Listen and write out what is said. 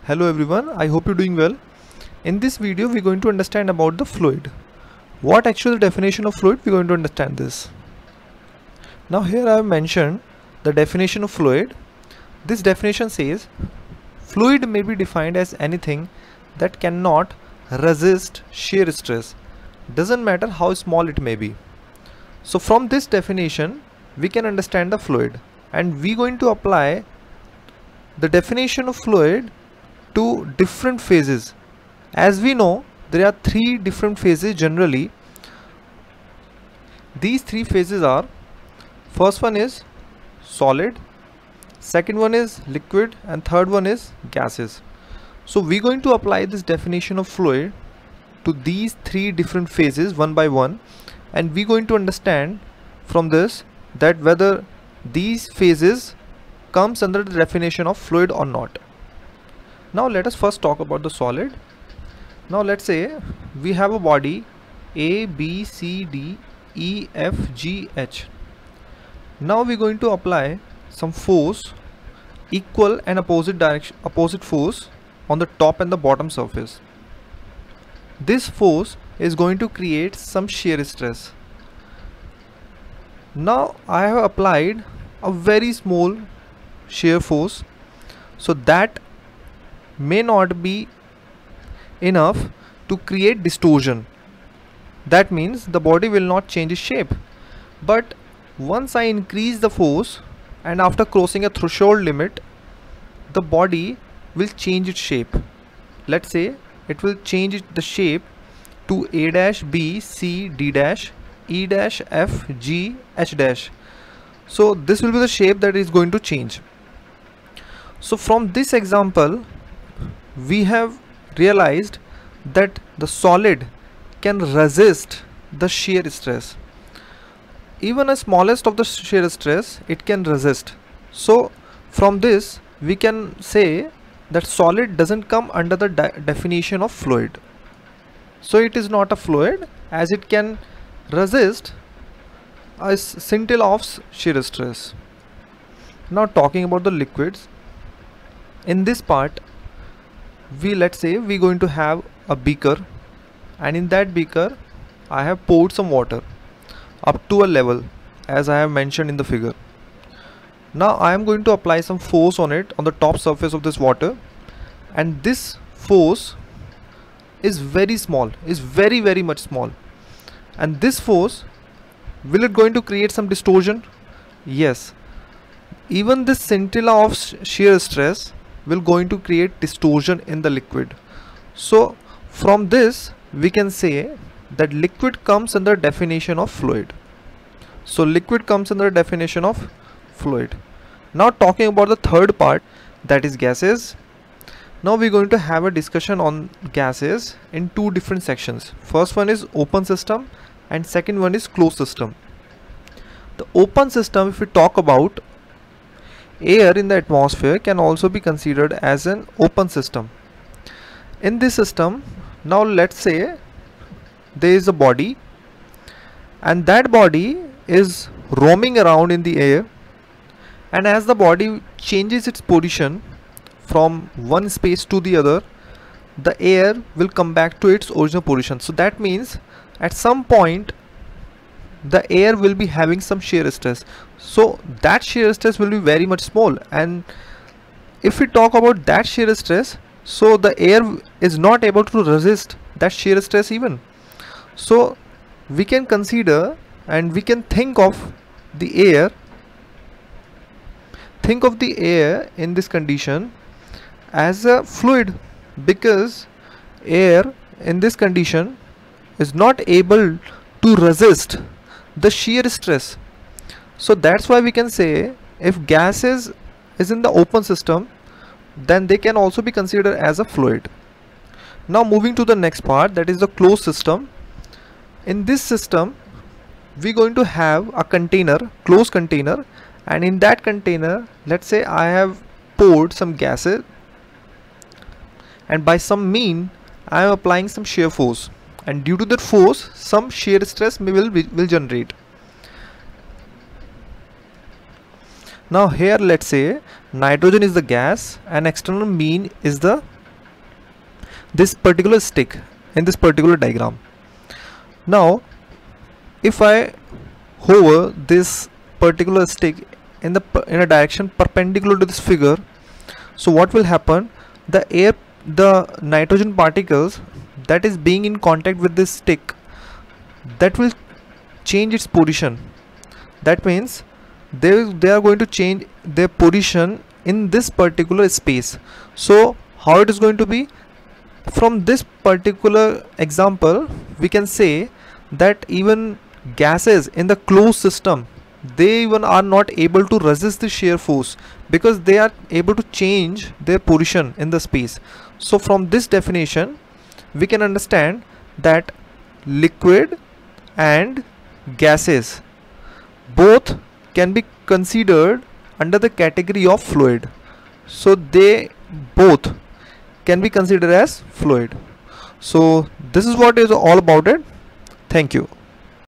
Hello everyone, I hope you're doing well. In this video we're going to understand about the fluid. What actually the definition of fluid, we're going to understand this. Now here I have mentioned the definition of fluid. This definition says fluid may be defined as anything that cannot resist shear stress. Doesn't matter how small it may be. So from this definition we can understand the fluid, and we're going to apply the definition of fluid to different phases. As we know, there are three different phases generally. These three phases are: first one is solid, second one is liquid, and third one is gases. So we're going to apply this definition of fluid to these three different phases one by one, and we're going to understand from this that whether these phases comes under the definition of fluid or not. Now let us first talk about the solid. Now let's say we have a body A, B, C, D, E, F, G, H. Now we're going to apply some force, equal and opposite force on the top and the bottom surface. This force is going to create some shear stress. Now I have applied a very small shear force, so that may not be enough to create distortion. That means the body will not change its shape. But once I increase the force and after crossing a threshold limit, the body will change its shape. Let's say it will change the shape to A dash, B, C, D dash, E dash, F, G, H dash. So this will be the shape that is going to change. So from this example we have realized that the solid can resist the shear stress. Even a smallest of the shear stress it can resist. So from this we can say that solid doesn't come under the definition of fluid. So it is not a fluid, as it can resist a scintilla of shear stress. Now talking about the liquids, in this part let's say we're going to have a beaker, and in that beaker I have poured some water up to a level as I have mentioned in the figure. Now I am going to apply some force on it, on the top surface of this water, and this force is very small, is very much small. And this force, will it going to create some distortion? Yes, even this scintilla of shear stress will going to create distortion in the liquid. So from this we can say that liquid comes under definition of fluid. So liquid comes under definition of fluid. Now talking about the third part, that is gases. Now we're going to have a discussion on gases in two different sections. First one is open system and second one is closed system. The open system, if we talk about, air in the atmosphere can also be considered as an open system. In this system, now let's say there is a body, and that body is roaming around in the air, and as the body changes its position from one space to the other, the air will come back to its original position. So that means at some point the air will be having some shear stress. So that shear stress will be very much small, and if we talk about that shear stress, so the air is not able to resist that shear stress even. So we can consider and we can think of the air in this condition as a fluid, because air in this condition is not able to resist the shear stress. So that's why we can say if gases is in the open system, then they can also be considered as a fluid. Now moving to the next part, that is the closed system. In this system we're going to have a container, closed container, and in that container let's say I have poured some gases, and by some mean I am applying some shear force, and due to that force some shear stress will generate. Now here let's say nitrogen is the gas and external mean is the this particular stick in this particular diagram. Now if I hover this particular stick in a direction perpendicular to this figure, so what will happen, the nitrogen particles that is being in contact with this stick, that will change its position. That means they are going to change their position in this particular space. So how it is going to be, from this particular example we can say that even gases in the closed system, they even are not able to resist the shear force because they are able to change their position in the space. So from this definition we can understand that liquid and gases both can be considered under the category of fluid. So they both can be considered as fluid. So this is what is all about it. Thank you.